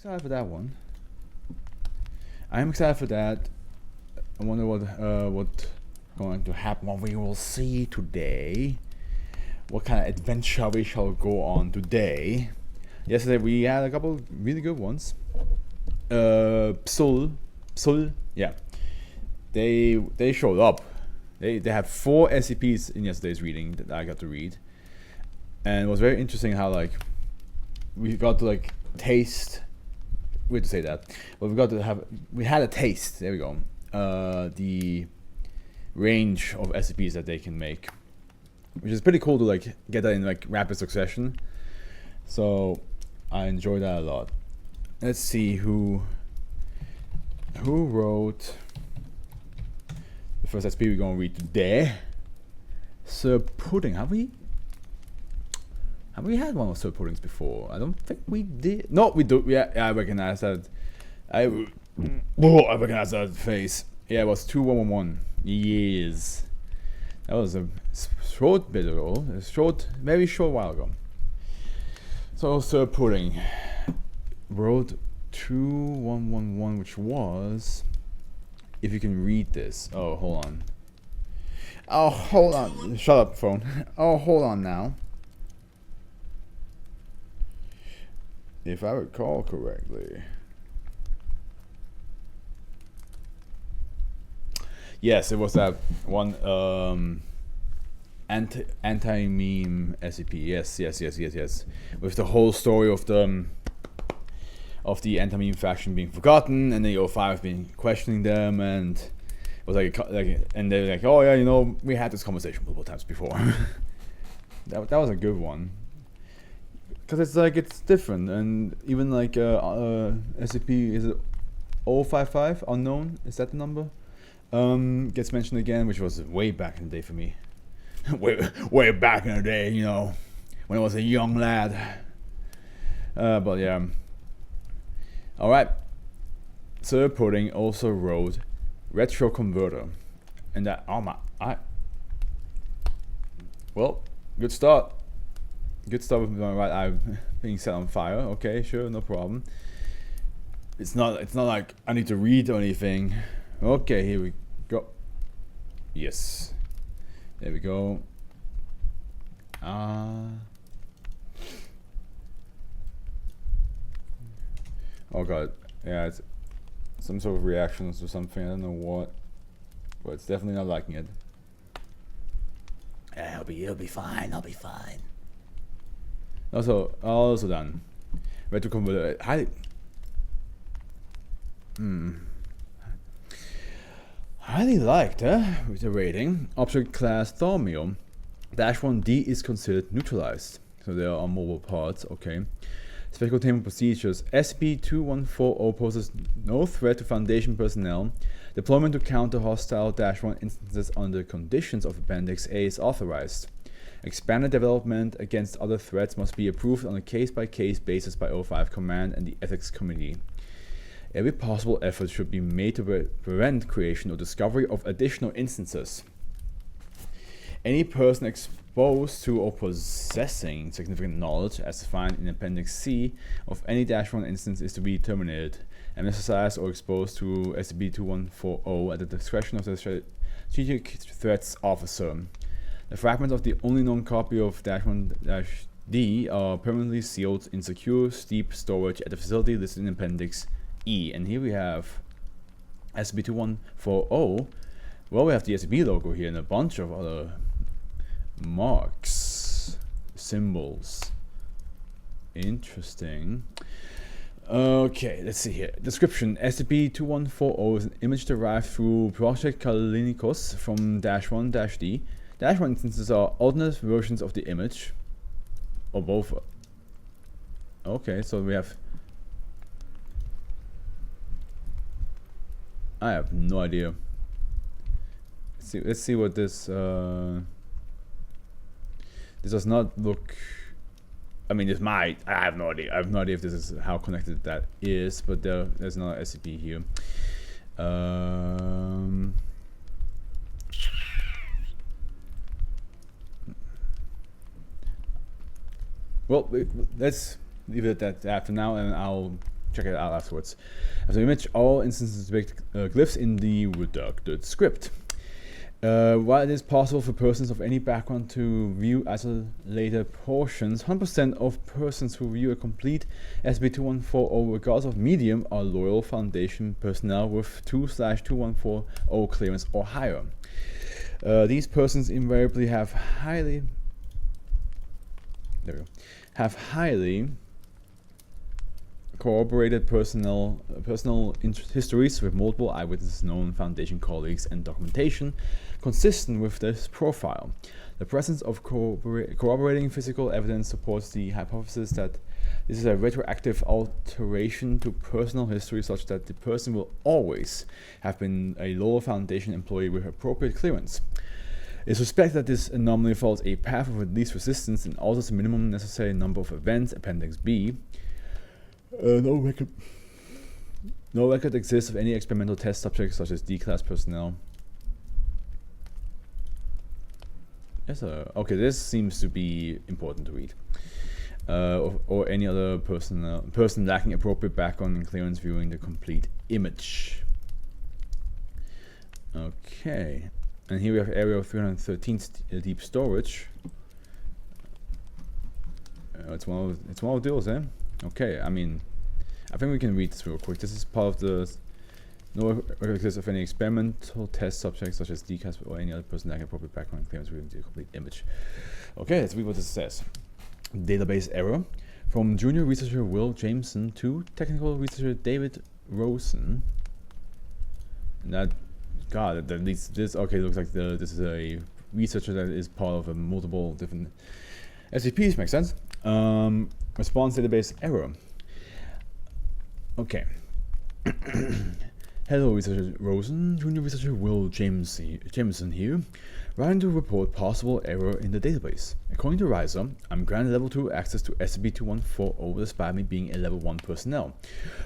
excited for that one. I'm excited for that. I wonder what going to happen. What we will see today. What kind of adventure we shall go on today. Yesterday we had a couple really good ones. Psul, yeah. They showed up. They have 4 SCPs in yesterday's reading that I got to read, and it was very interesting how like we got to like taste. Weird to say that, but we had a taste. There we go. The range of SCPs that they can make, which is pretty cool to like get that in like rapid succession. So I enjoyed that a lot. Let's see who wrote the first SCP we're gonna read today. Sir Pudding. Have we had one of Sir Puddings before? I don't think we did. No, we do. Yeah, I recognize that. I recognize that face. Yeah, it was 2111. Yes. That was a short bit ago. Very short while ago. So Sir Pudding wrote 2111, which was, if you can read this. Oh, hold on. Oh, hold on. Shut up, phone. Oh, hold on now. If I recall correctly. Yes, it was that one anti-meme SCP. Yes. With the whole story of the anti-meme faction being forgotten, and the O5 being questioning them, and it was like and they're like, oh yeah, you know, we had this conversation multiple times before. that was a good one. Because it's like, it's different, and even like SCP, is it 055, unknown, is that the number? Gets mentioned again, which was way back in the day for me. way back in the day, you know, when I was a young lad. But yeah. Alright. Sir Pudding also wrote Retroconverter. And that, well, good start. Good stuff with my right eye being set on fire. Okay, sure, no problem. It's not like I need to read or anything. Okay, here we go. Yes. There we go. Oh god. Yeah, it's some sort of reactions or something. I don't know what. But it's definitely not liking it. Yeah, he'll be fine. I'll be fine. Also done. Retroconverter. Highly liked, with the rating. Object class Thaumium. -1D is considered neutralized. So they are mobile parts, okay. Special containment procedures. SCP-2140 poses no threat to Foundation personnel. Deployment to counter hostile -1 instances under conditions of Appendix A is authorized. Expanded development against other threats must be approved on a case-by-case basis by O5 Command and the Ethics Committee. Every possible effort should be made to prevent creation or discovery of additional instances. Any person exposed to or possessing significant knowledge, as defined in Appendix C, of any -1 instance is to be terminated, anesthetized, or exposed to SCP-2140 at the discretion of the Strategic Threats Officer. The fragments of the only known copy of -1-D are permanently sealed in secure, steep storage at the facility listed in Appendix E. And here we have SCP-2140. Well, we have the SCP logo here and a bunch of other marks, symbols. Interesting. Okay, let's see here. Description: SCP-2140 is an image derived through Project Kalinikos from -1-D. -1 instances are alternate versions of the image, or both. Okay, so we have. I have no idea. Let's see what this. This does not look. I mean, this might. I have no idea. I have no idea if this is how connected that is, but there's another SCP here. Well, let's leave it at that for now, and I'll check it out afterwards. As an image, all instances depict glyphs in the reducted script. While it is possible for persons of any background to view isolated portions, 100% of persons who view a complete SCP-2140 regardless of medium are loyal Foundation personnel with 2/2140 clearance or higher. These persons invariably have highly corroborated personal histories with multiple eyewitnesses, known Foundation colleagues, and documentation consistent with this profile. The presence of corroborating physical evidence supports the hypothesis that this is a retroactive alteration to personal history, such that the person will always have been a lower Foundation employee with appropriate clearance. It is suspected that this anomaly follows a path of least resistance and alters the minimum necessary number of events, Appendix B. No record exists of any experimental test subjects such as D-class personnel. Yes, okay, this seems to be important to read. Or any other person lacking appropriate background and clearance viewing the complete image. Okay, and here we have area 313 deep storage. It's one of those, eh? Okay, I mean, I think we can read this real quick. This is part of the no record exists of any experimental test subjects such as DCAS or any other person lacking appropriate background clearance viewing the complete image. Okay, let's read what this says. Database error from junior researcher Will Jameson to technical researcher David Rosen. And that, God, that leads this. Okay, looks like this is a researcher that is part of multiple different SCPs. Makes sense. Response database error. Okay. Hello, researcher Rosen. Junior researcher Will Jameson here. Writing to report possible error in the database. According to Riser, I'm granted level 2 access to SCP-2140 despite me being a level 1 personnel.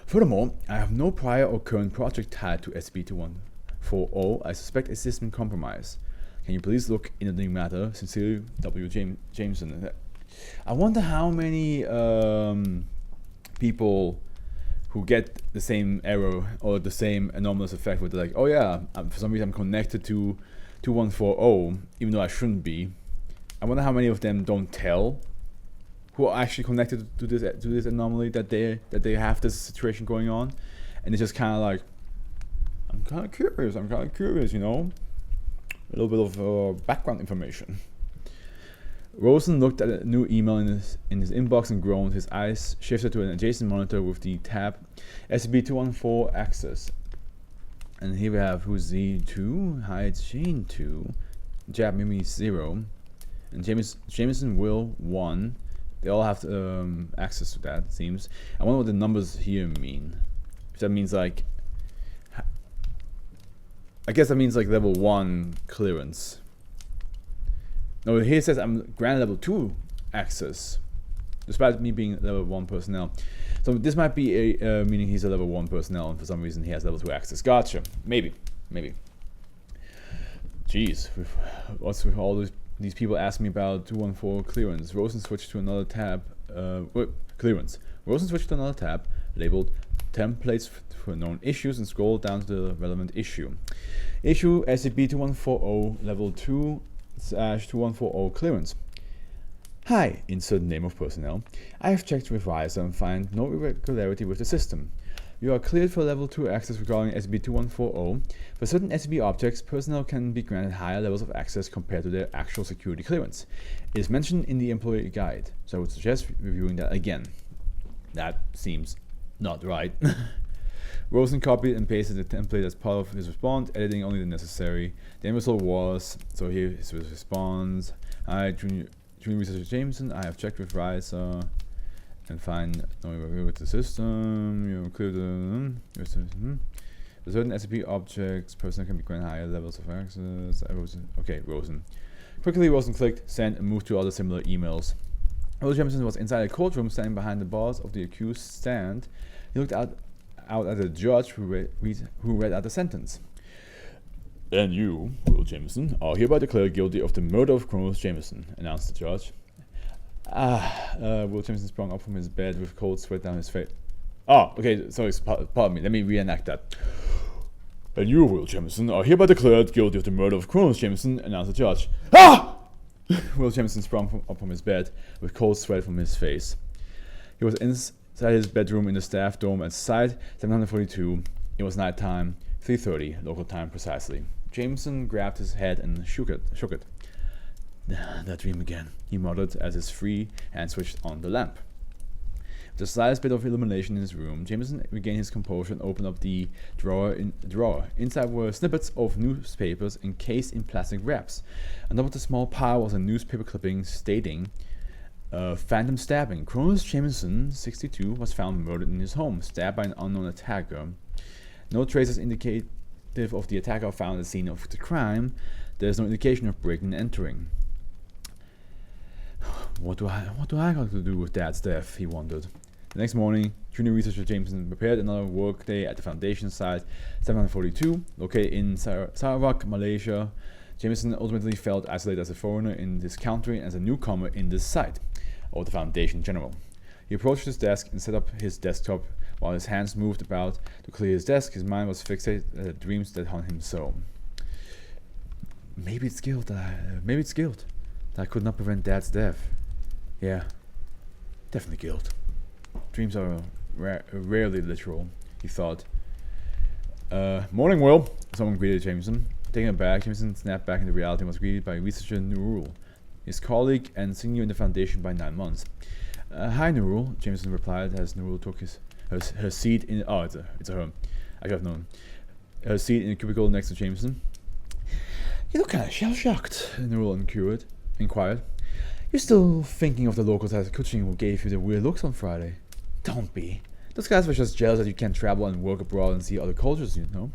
Furthermore, I have no prior or current project tied to SCP-2140. I suspect a system compromise. Can you please look into the matter? Sincerely, W. Jameson. I wonder how many people who get the same error or the same anomalous effect with like, oh yeah, for some reason I'm connected to 2140, even though I shouldn't be. I wonder how many of them don't tell who are actually connected to this anomaly that they have this situation going on, and it's just kind of like, I'm kind of curious, you know, a little bit of background information. Rosen looked at a new email in his inbox and groaned. His eyes shifted to an adjacent monitor with the tab SCP-214 access. And here we have who's Z2, hi, it's Shane 2, Jab Mimi 0, and Jameson Will 1. They all have access to that, it seems. I wonder what the numbers here mean. If that means like, I guess that means like level 1 clearance. No, here it says I'm granted level 2 access, despite me being level 1 personnel. So this might be a meaning he's a level 1 personnel, and for some reason he has level 2 access. Gotcha. Maybe. Jeez, what's with all these people asking me about 214 clearance? Rosen switched to another tab. Clearance. Rosen switched to another tab labeled templates for known issues and scrolled down to the relevant issue. Issue SCP-2140 level 2/2140 clearance. Hi, insert name of personnel. I have checked with Riser and find no irregularity with the system. You are cleared for level 2 access regarding SCP-2140. For certain SCP objects, personnel can be granted higher levels of access compared to their actual security clearance. It is mentioned in the employee guide, so I would suggest reviewing that again. That seems not right. Rosen copied and pasted the template as part of his response, editing only the necessary. The end result was, so here is his response. Hi, Junior Researcher Jameson, I have checked with Riser and find no review with the system. You clear the for certain SCP objects, personnel can be granted higher levels of access. Okay, Rosen. Quickly, Rosen clicked send and moved to other similar emails. Will Jameson was inside a courtroom, standing behind the bars of the accused stand. He looked out at the judge who read out the sentence. And you, Will Jameson, are hereby declared guilty of the murder of Colonel Jameson, announced the judge. Will Jameson sprung up from his bed with cold sweat down his face. Oh, okay, sorry, pardon me, let me reenact that. And you, Will Jameson, are hereby declared guilty of the murder of Cronus Jameson, announced the judge. Ah! Will Jameson sprung up from his bed with cold sweat from his face. He was inside his bedroom in the staff dorm at Site 742. It was night time, 3:30 local time precisely. Jameson grabbed his head and shook it. That dream again, he muttered as his free hand switched on the lamp. With the slightest bit of illumination in his room, Jameson regained his composure and opened up the drawer. Inside were snippets of newspapers encased in plastic wraps. On top of the small pile was a newspaper clipping stating, phantom stabbing. Cronus Jameson, 62, was found murdered in his home, stabbed by an unknown attacker. No traces indicative of the attacker found at the scene of the crime. There is no indication of breaking and entering. What do I got to do with Dad's death? He wondered. The next morning, junior researcher Jameson prepared another workday at the Foundation site 742, located in Sarawak, Malaysia. Jameson ultimately felt isolated as a foreigner in this country and as a newcomer in this site, or the Foundation in general. He approached his desk and set up his desktop. While his hands moved about to clear his desk, his mind was fixated on the dreams that haunt him so. Maybe it's guilt that I could not prevent Dad's death. Yeah, definitely guilt. Dreams are rarely literal, he thought. Morning, Will. Someone greeted Jameson. Taking aback, Jameson snapped back into reality and was greeted by researcher Nurul, his colleague and senior in the Foundation by 9 months. Hi, Nurul, Jameson replied as Nurul took her seat in... Oh, it's a her. I should have known. Her seat in the cubicle next to Jameson. You look kind of shell-shocked, Nurul inquired. You're still thinking of the locals at Kuching who gave you the weird looks on Friday. Don't be. Those guys were just jealous that you can't travel and work abroad and see other cultures, you know.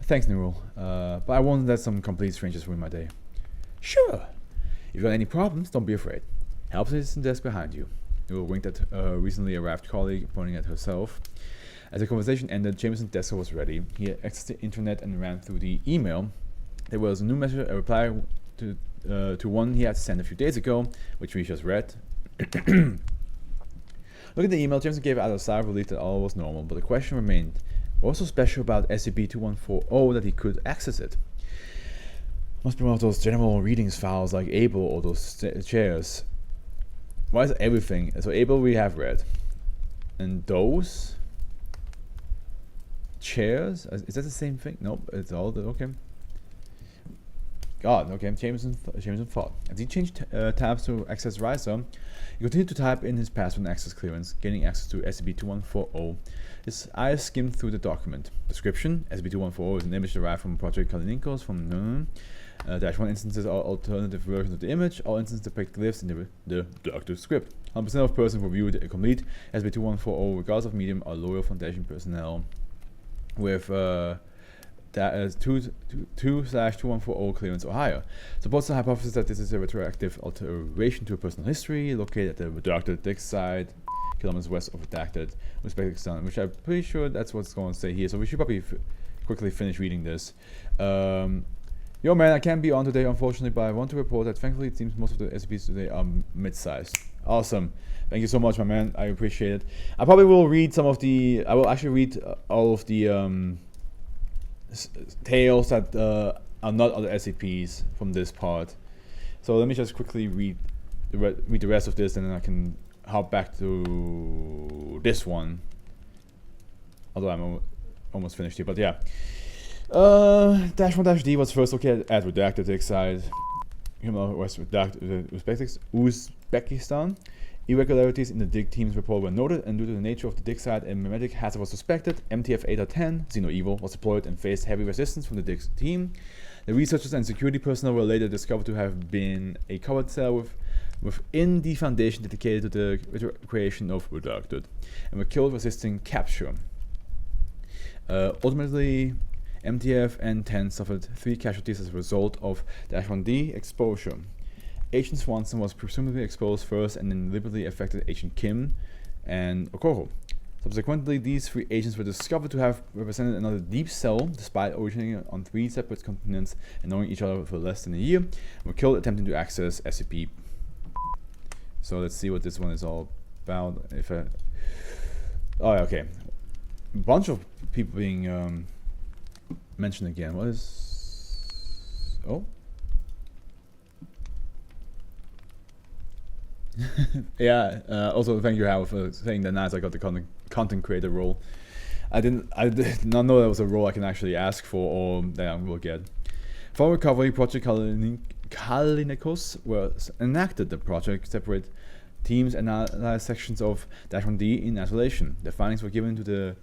Thanks, Nurul. But I won't let some complete strangers ruin my day. Sure. If you got any problems, don't be afraid. Help is in the desk behind you. Nurul winked at her recently arrived colleague, pointing at herself. As the conversation ended, Jameson's desk was ready. He accessed the internet and ran through the email. There was a new message, a reply to one he had sent a few days ago, which we just read. Looking at the email, Jameson gave out a sigh of relief that all was normal, but the question remained, what was so special about SCP-2140 that he could access it? Must be one of those general readings files like Able or those chairs. Why is everything? So Able we have read. And those chairs? Is that the same thing? Nope, it's all okay. God, okay, Jameson thought. As he changed tabs to access Riser, he continued to type in his password and access clearance, gaining access to SCP-2140. His eyes skimmed through the document. Description: SCP-2140 is an image derived from Project Kalininkos from -1 instances are alternative versions of the image. All instances depict glyphs in the doctor's script. 100% of persons who viewed a complete SCP-2140 regardless of medium are loyal Foundation personnel with that is 2/2140 clearance or higher. Supports the hypothesis that this is a retroactive alteration to a personal history located at the redacted dig site, kilometers west of redacted Uzbekistan, which I'm pretty sure that's what's going to say here. So we should probably quickly finish reading this. Yo man, I can't be on today unfortunately, but I want to report that thankfully it seems most of the SCPs today are mid-sized. Awesome. Thank you so much, my man. I appreciate it. I probably will read some of the... I will actually read all of the tales that are not other SCPs from this part. So let me just quickly read the rest of this, and then I can hop back to this one. Although I'm almost finished here, but yeah. -1-D was first located at redacted dig site. West Uzbekistan. Irregularities in the dig team's report were noted, and due to the nature of the dig site, a mimetic hazard was suspected. MTF 810, Xeno-Evil, was deployed and faced heavy resistance from the dig team. The researchers and security personnel were later discovered to have been a covert cell within the Foundation dedicated to the creation of Redacted, and were killed resisting capture. Ultimately, MTF and 10 suffered 3 casualties as a result of -1-D exposure. Agent Swanson was presumably exposed first and then deliberately affected Agent Kim and Okoro. Subsequently, these 3 agents were discovered to have represented another deep cell, despite originating on 3 separate continents and knowing each other for less than a year, and were killed attempting to access SCP. So let's see what this one is all about. Oh, okay. A bunch of people being mentioned again. What is... Oh. Yeah, also thank you, Howard, for saying that nice I got the content creator role. I did not know that was a role I can actually ask for or that I will get. For recovery, Project Kalinikos was enacted. The project separate teams and analyzed sections of -1D in isolation. The findings were given to the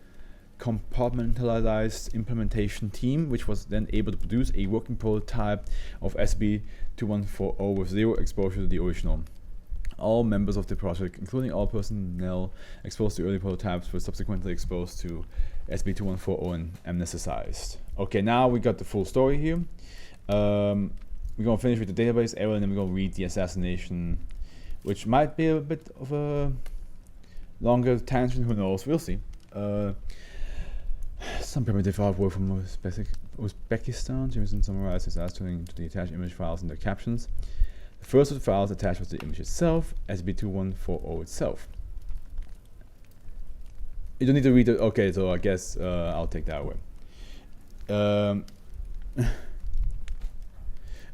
compartmentalized implementation team, which was then able to produce a working prototype of SCP-2140 with zero exposure to the original. All members of the project, including all personnel exposed to early prototypes, were subsequently exposed to SCP-2140 and amnesticized. Okay, now we got the full story here. We're gonna finish with the database error, and then we're gonna read the assassination, which might be a bit of a longer tangent, who knows, we'll see. Some primitive artwork from Uzbekistan. Jameson summarized his answering to the attached image files in the captions. The first of the files attached was the image itself, SCP-2140 itself. You don't need to read it. Okay, so I guess I'll take that away.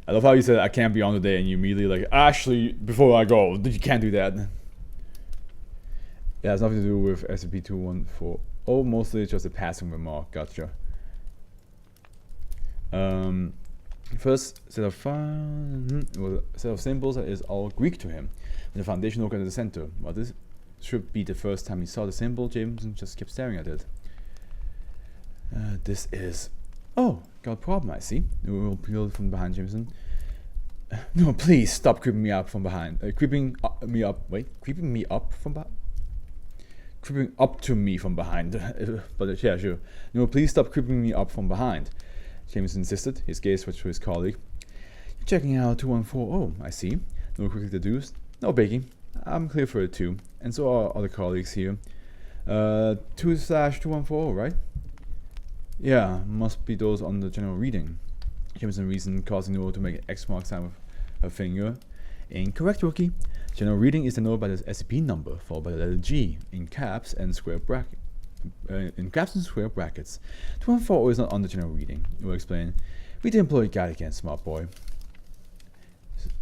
I love how you said I can't be on today, and you immediately like, actually, before I go, you can't do that. Yeah, it has nothing to do with SCP-2140. Mostly just a passing remark. Gotcha. First set of symbols that is all Greek to him. With the foundation look at the center. Well, this should be the first time he saw the symbol. Jameson just kept staring at it. This is... Oh, got a problem, I see. Newell peeled from behind Jameson. No, please stop creeping me up from behind. Creeping up to me from behind. But yeah, sure. No, please stop creeping me up from behind. Jameson insisted. His gaze switched to his colleague. You're checking out 2140, I see. No quickly deduced. No biggie. I'm clear for it too. And so are other colleagues here. 2/2140, right? Yeah, must be those on the general reading. Jameson reasoned, causing Newell to make an X mark sign with her finger. Incorrect, rookie. General reading is denoted by the SCP number, followed by the letter G, in caps and square brackets. 2140 is not on the general reading. Newell explained. Read the employee guide again, smart boy.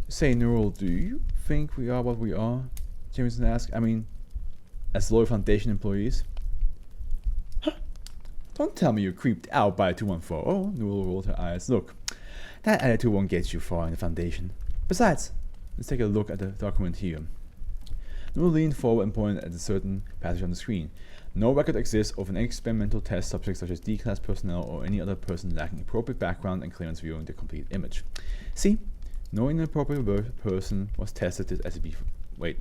Say, Newell, do you think we are what we are? Jameson asked. I mean, as loyal Foundation employees? Huh? Don't tell me you're creeped out by 2140. Newell rolled her eyes. Look, that attitude won't get you far in the Foundation. Besides, let's take a look at the document here. Newell leaned forward and pointed at a certain passage on the screen. No record exists of an experimental test subject such as D-class personnel or any other person lacking appropriate background and clearance viewing the complete image. See, no inappropriate person was tested this SCP.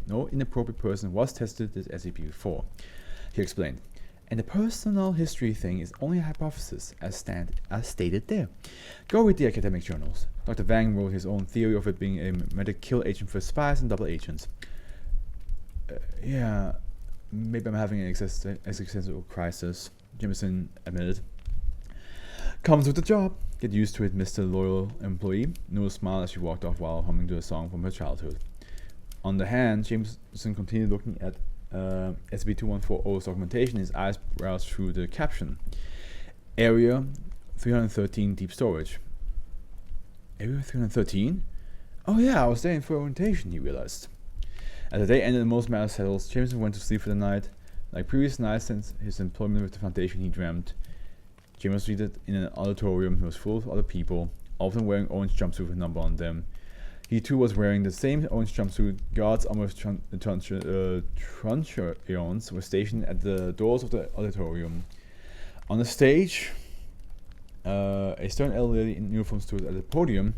No inappropriate person was tested this SCP before. He explained. And the personal history thing is only a hypothesis, as stated there. Go read the academic journals. Dr. Wang wrote his own theory of it being a medical agent for spies and double agents. Yeah, maybe I'm having an existential crisis, Jameson admitted. Comes with the job. Get used to it, Mr. Loyal Employee. Newell smiled as she walked off while humming to a song from her childhood. On the hand, Jameson continued looking at SCP-2140's documentation. His eyes browsed through the caption. Area 313 deep storage. Area 313? Oh yeah, I was there for orientation, he realized. As the day ended and most matters settled, Jameson went to sleep for the night. Like previous nights since his employment with the Foundation, he dreamt. Jameson was seated in an auditorium. He was full of other people, all of them wearing orange jumpsuits with a number on them. He too was wearing the same orange jumpsuit. Guards, almost truncheons, were stationed at the doors of the auditorium. On the stage, a stern elder lady in uniform stood at the podium.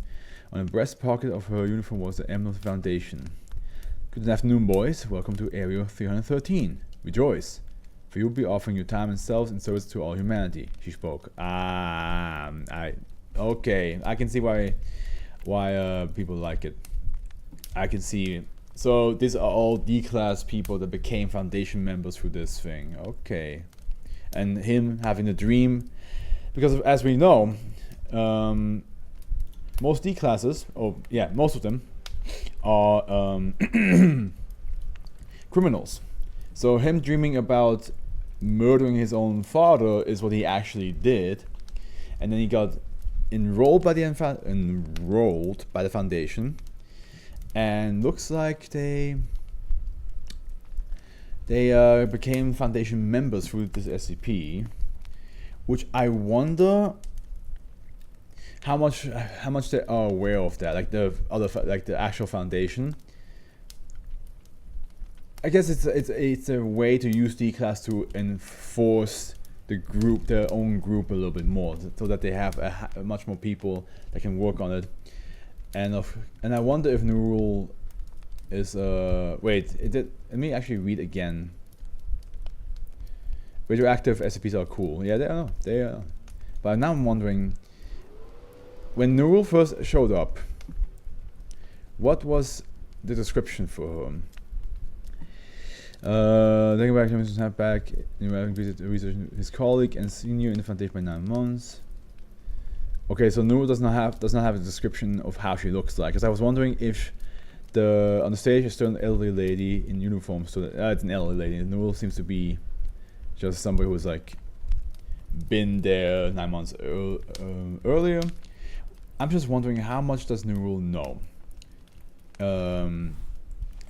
On the breast pocket of her uniform was the emblem of the Foundation. Good afternoon, boys. Welcome to Area 313. Rejoice, for you'll be offering your time and selves in service to all humanity, she spoke. Okay, I can see why people like it. I can see. So these are all D-class people that became Foundation members through this thing. Okay, and him having a dream, because as we know, most D-classes, most of them, are criminals. So him dreaming about murdering his own father is what he actually did, and then he got enrolled by the foundation, and looks like they became foundation members through this SCP, which I wonder how much they are aware of that, like the actual foundation. I guess it's a way to use D-Class to enforce their own group a little bit more, so that they have a much more people that can work on it. And I wonder if New Rule is let me actually read again. Radioactive SCPs are cool. Yeah, they are. But now I'm wondering, when New Rule first showed up, what was the description for him? Thinking back to Mr. Snapback, research his colleague and senior in the Foundation by 9 months. Okay, so New Rule does not have a description of how she looks like, because I was wondering if on the stage is still an elderly lady in uniform, so it's an elderly lady. New Rule seems to be just somebody who's like been there 9 months earlier. I'm just wondering, how much does New Rule know?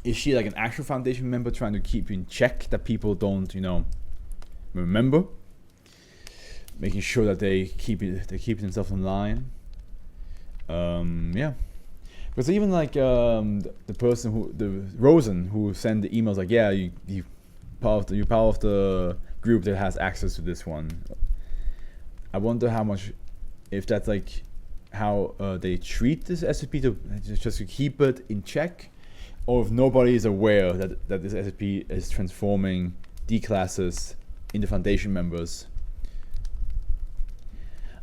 Is she like an actual Foundation member trying to keep in check that people don't, remember? Making sure that they keep themselves in line. Yeah. Because even like the person Rosen who sent the emails, like, yeah, you're part of the group that has access to this one. I wonder how much, if that's like how they treat this SCP just to keep it in check, or if nobody is aware that this SCP is transforming D-Classes into Foundation members.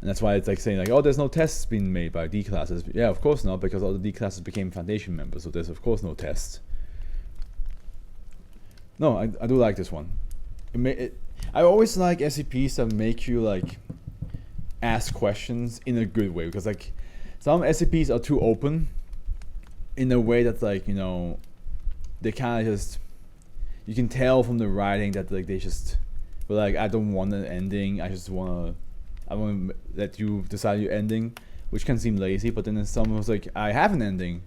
And that's why it's like saying like, oh, there's no tests being made by D-Classes. Yeah, of course not, because all the D-Classes became Foundation members, so there's of course no tests. No, I do like this one. I always like SCPs that make you like ask questions in a good way, because like some SCPs are too open in a way that's like, they kind of just, you can tell from the writing that like they just were like, I don't want an ending, I want to let you decide your ending, which can seem lazy. But then there's someone who's like, I have an ending,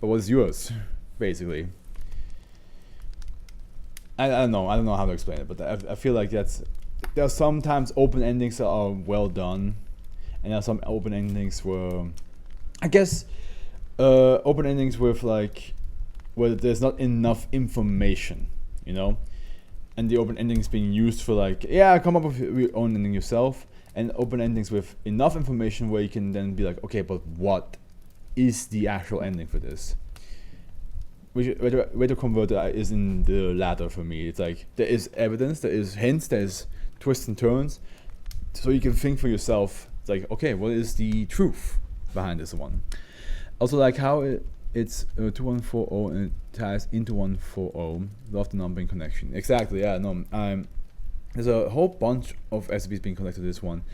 but what's yours? Basically, I don't know how to explain it, but I feel like there are sometimes open endings that are well done, and there are some open endings where, I guess, open endings with like where there's not enough information, and the open endings being used for like, yeah, come up with your own ending yourself. And open endings with enough information where you can then be like, okay, but what is the actual ending for this? Retroconverter is in the latter for me. It's like, there is evidence, there is hints, there's twists and turns, so you can think for yourself. It's like, okay, what is the truth behind this one? Also, like how it's 2140 and it ties into 140. Love the numbering connection. Exactly. Yeah. No. There's a whole bunch of SCPs being connected to this one,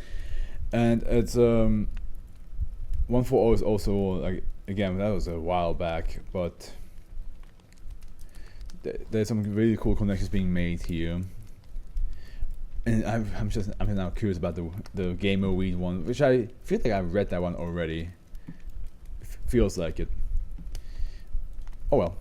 and it's 140 is also like, again, that was a while back, but there's some really cool connections being made here. And I'm now curious about the Gamer Weed one, which I feel like I've read that one already. Feels like it. Oh well.